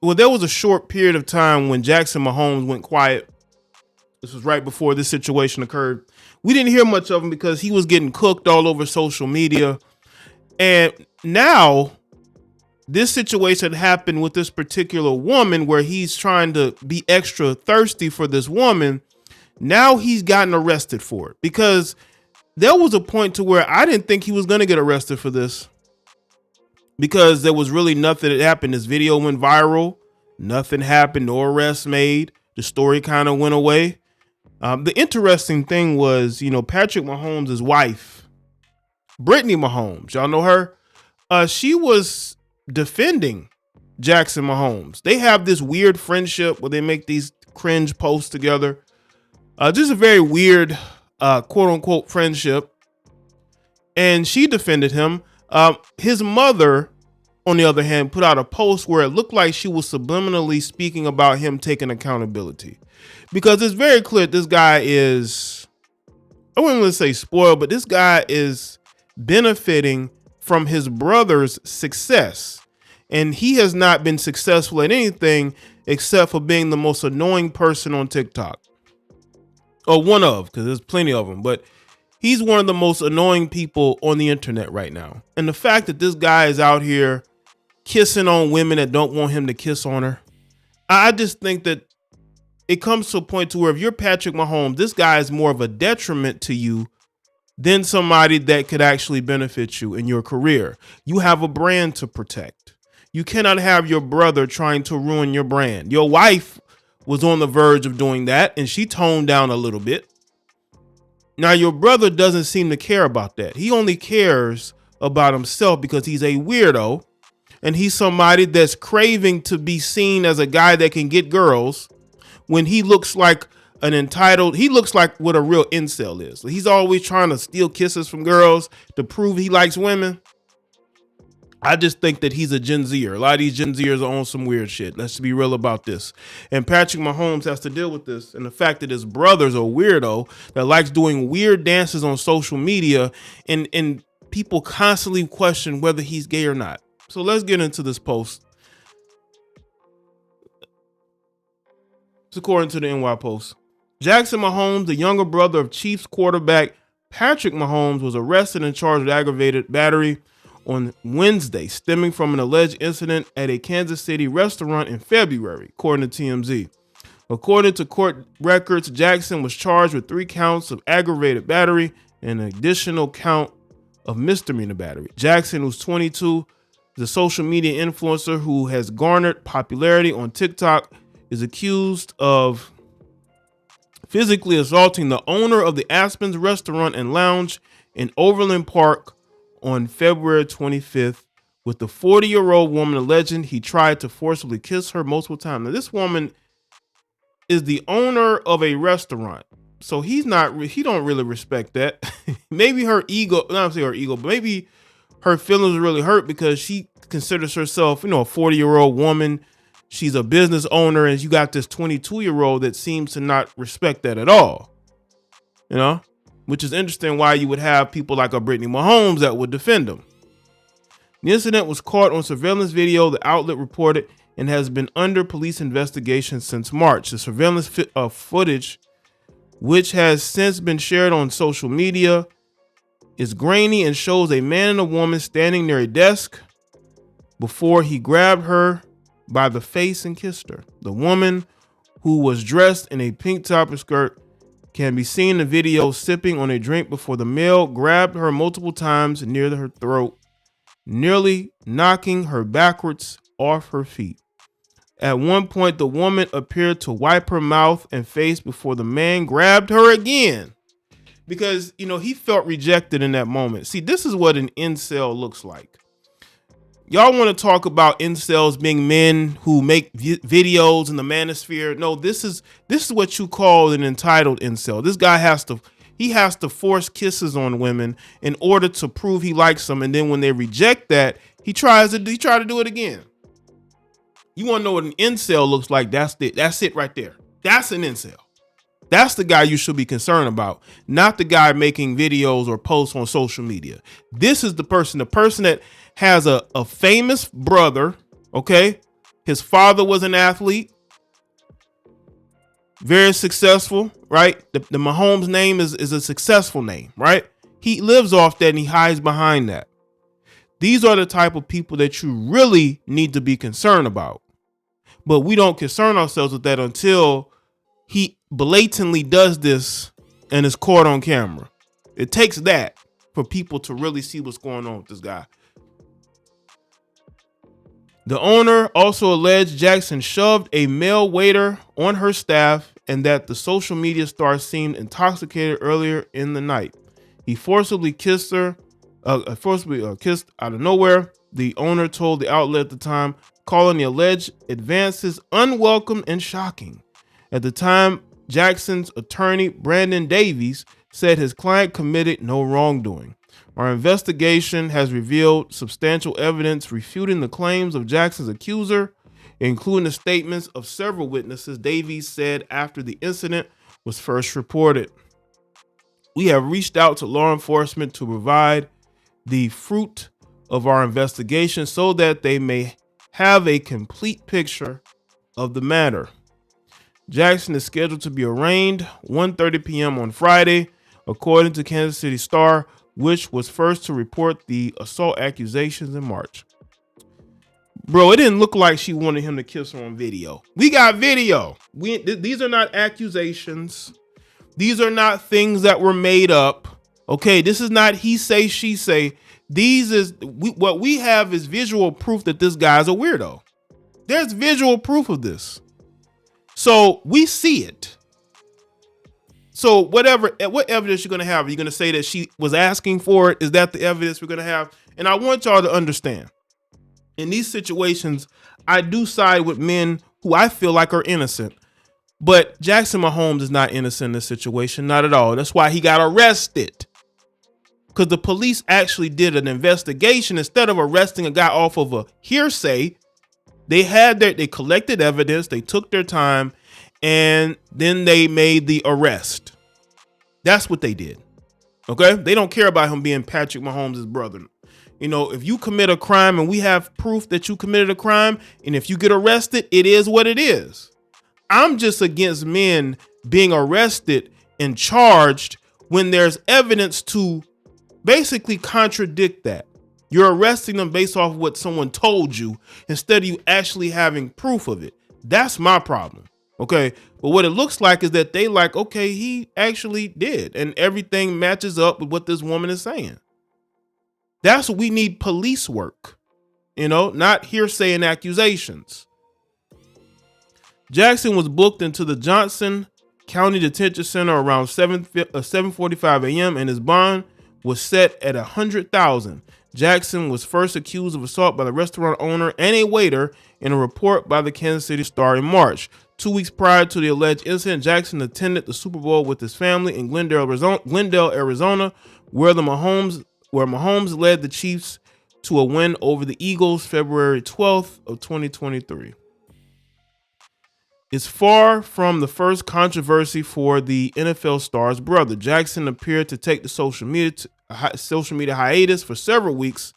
well, there was a short period of time when Jackson Mahomes went quiet. This was right before this situation occurred. We didn't hear much of him because he was getting cooked all over social media. And now this situation happened with this particular woman where he's trying to be extra thirsty for this woman. Now he's gotten arrested for it, because there was a point to where I didn't think he was going to get arrested for this, because there was really nothing that happened. This video went viral. Nothing happened. No arrests made. The story kind of went away. The interesting thing was, Patrick Mahomes' wife, Brittany Mahomes, y'all know her? She was defending Jackson Mahomes. They have this weird friendship where they make these cringe posts together. Just a very weird, quote unquote, friendship. And she defended him. His mother, on the other hand, put out a post where it looked like she was subliminally speaking about him taking accountability, because it's very clear this guy is, I wouldn't really say spoiled, but this guy is benefiting from his brother's success. And he has not been successful at anything except for being the most annoying person on TikTok. Or one of, because there's plenty of them, but he's one of the most annoying people on the internet right now. And the fact that this guy is out here kissing on women that don't want him to kiss on her, I just think that it comes to a point to where if you're Patrick Mahomes, this guy is more of a detriment to you than somebody that could actually benefit you in your career. You have a brand to protect. You cannot have your brother trying to ruin your brand. Your wife was on the verge of doing that, and she toned down a little bit. Now, your brother doesn't seem to care about that. He only cares about himself because he's a weirdo, and he's somebody that's craving to be seen as a guy that can get girls, when he looks like he looks like what a real incel is. He's always trying to steal kisses from girls to prove he likes women. I just think that he's a Gen Zer. A lot of these Gen Zers are on some weird shit. Let's be real about this. And Patrick Mahomes has to deal with this. And the fact that his brother's a weirdo that likes doing weird dances on social media, and people constantly question whether he's gay or not. So let's get into this post. It's according to the NY Post. Jackson Mahomes, the younger brother of Chiefs quarterback Patrick Mahomes, was arrested and charged with aggravated battery on Wednesday, stemming from an alleged incident at a Kansas City restaurant in February, according to TMZ. According to court records, Jackson was charged with 3 counts of aggravated battery and an additional count of misdemeanor battery. Jackson, who's 22, is a social media influencer who has garnered popularity on TikTok, is accused of physically assaulting the owner of the Aspen's restaurant and lounge in Overland Park on February 25th, with the 40-year-old woman alleging he tried to forcibly kiss her multiple times. Now, this woman is the owner of a restaurant, so he don't really respect that. Maybe her ego, not say her ego, but maybe her feelings are really hurt because she considers herself, a 40-year-old woman. She's a business owner, and you got this 22-year-old that seems to not respect that at all, which is interesting why you would have people like a Brittany Mahomes that would defend him. The incident was caught on surveillance video, the outlet reported, and has been under police investigation since March. The surveillance footage, which has since been shared on social media, is grainy and shows a man and a woman standing near a desk before he grabbed her by the face and kissed her. The woman, who was dressed in a pink top and skirt, can be seen in the video sipping on a drink before the male grabbed her multiple times near her throat, nearly knocking her backwards off her feet. At one point, the woman appeared to wipe her mouth and face before the man grabbed her again, because, he felt rejected in that moment. See, this is what an incel looks like. Y'all want to talk about incels being men who make videos in the manosphere? No, this is what you call an entitled incel. This guy has to force kisses on women in order to prove he likes them, and then when they reject that, he tries to do it again. You want to know what an incel looks like? That's it right there. That's an incel. That's the guy you should be concerned about, not the guy making videos or posts on social media. This is the person that has a famous brother, okay, His father was an athlete, very successful, right? The Mahomes name is a successful name, right? He lives off that and he hides behind that. These are the type of people that you really need to be concerned about. But we don't concern ourselves with that until he blatantly does this and is caught on camera. It takes that for people to really see what's going on with this guy. The owner also alleged Jackson shoved a male waiter on her staff and that the social media star seemed intoxicated earlier in the night. He forcibly kissed her, kissed out of nowhere. The owner told the outlet at the time, calling the alleged advances unwelcome and shocking. At the time, Jackson's attorney, Brandon Davies, said his client committed no wrongdoing. Our investigation has revealed substantial evidence refuting the claims of Jackson's accuser, including the statements of several witnesses, Davies said after the incident was first reported. We have reached out to law enforcement to provide the fruit of our investigation so that they may have a complete picture of the matter. Jackson is scheduled to be arraigned 1:30 p.m. on Friday, according to Kansas City Star, which was first to report the assault accusations in March. Bro, it didn't look like she wanted him to kiss her on video. We got video. These are not accusations. These are not things that were made up. Okay, this is not he say, she say. What we have is visual proof that this guy's a weirdo. There's visual proof of this. So we see it. So what evidence you're going to have? Are you going to say that she was asking for it? Is that the evidence we're going to have? And I want y'all to understand, in these situations, I do side with men who I feel like are innocent. But Jackson Mahomes is not innocent in this situation, not at all. That's why he got arrested. Because the police actually did an investigation. Instead of arresting a guy off of a hearsay, they collected evidence, they took their time, and then they made the arrest. That's what they did. Okay? They don't care about him being Patrick Mahomes' brother. You know, if you commit a crime and we have proof that you committed a crime, and if you get arrested, it is what it is. I'm just against men being arrested and charged when there's evidence to basically contradict that. You're arresting them based off of what someone told you instead of you actually having proof of it. That's my problem. Okay. But what it looks like is that they like, okay, he actually did. And everything matches up with what this woman is saying. That's what we need, police work, not hearsay and accusations. Jackson was booked into the Johnson County Detention Center around 7:45 a.m. and his bond was set at $100,000. Jackson was first accused of assault by the restaurant owner and a waiter in a report by the Kansas City Star in March. 2 weeks prior to the alleged incident, Jackson attended the Super Bowl with his family in Glendale, Arizona, where Mahomes led the Chiefs to a win over the Eagles February 12th of 2023. It's far from the first controversy for the NFL star's brother. Jackson appeared to take the social media hiatus for several weeks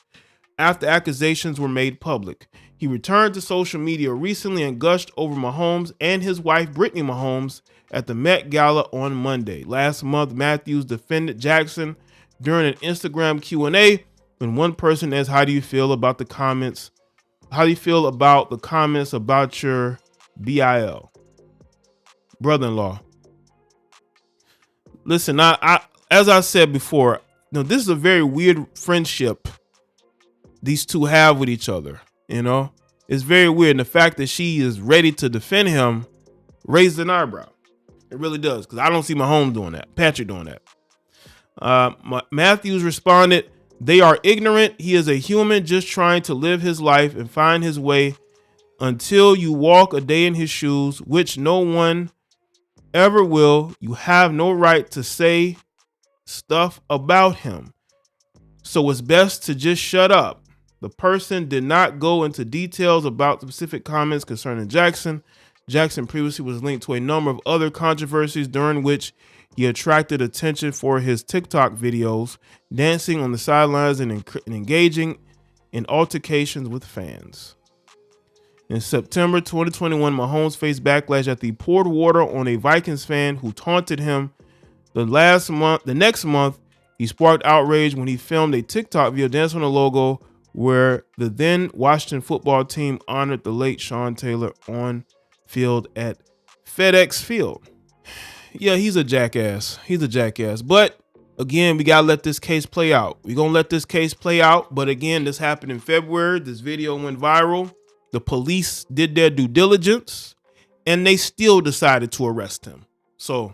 after accusations were made public. He returned to social media recently and gushed over Mahomes and his wife, Brittany Mahomes, at the Met Gala on Monday. Last month, Matthews defended Jackson during an Instagram Q&A when one person asked, how do you feel about the comments about your BIL, brother-in-law? Listen, I as I said before, this is a very weird friendship these two have with each other. It's very weird. And the fact that she is ready to defend him raises an eyebrow. It really does, because I don't see Mahomes doing that, Patrick doing that. Matthews responded, they are ignorant. He is a human just trying to live his life and find his way. Until you walk a day in his shoes, which no one ever will, you have no right to say stuff about him. So it's best to just shut up. The person did not go into details about specific comments concerning Jackson. Jackson previously was linked to a number of other controversies during which he attracted attention for his TikTok videos, dancing on the sidelines and engaging in altercations with fans. In September 2021, Mahomes faced backlash after he poured water on a Vikings fan who taunted him. The next month, he sparked outrage when he filmed a TikTok video dancing on the logo where the then Washington football team honored the late Sean Taylor on field at FedEx Field. Yeah, he's a jackass. He's a jackass. But again, we got to let this case play out. We're going to let this case play out. But again, this happened in February. This video went viral. The police did their due diligence and they still decided to arrest him. So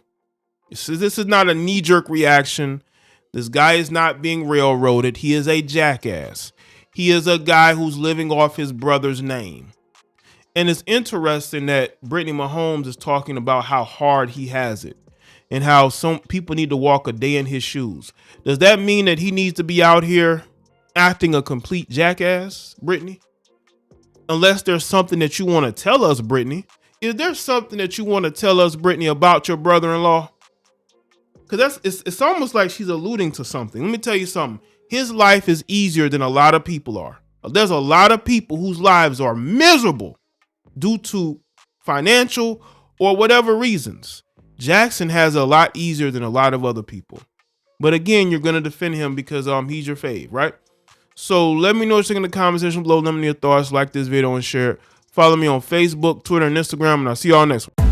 this is not a knee-jerk reaction. This guy is not being railroaded. He is a jackass. He is a guy who's living off his brother's name. And it's interesting that Brittany Mahomes is talking about how hard he has it and how some people need to walk a day in his shoes. Does that mean that he needs to be out here acting a complete jackass, Brittany? Unless there's something that you want to tell us, Brittany. Is there something that you want to tell us, Brittany, about your brother-in-law? Because it's almost like she's alluding to something. Let me tell you something. His life is easier than a lot of people are. There's a lot of people whose lives are miserable due to financial or whatever reasons. Jackson has a lot easier than a lot of other people. But again, you're going to defend him because he's your fave, right? So let me know what you think in the comment section below. Let me know your thoughts. Like this video and share it. Follow me on Facebook, Twitter, and Instagram, and I'll see y'all next one.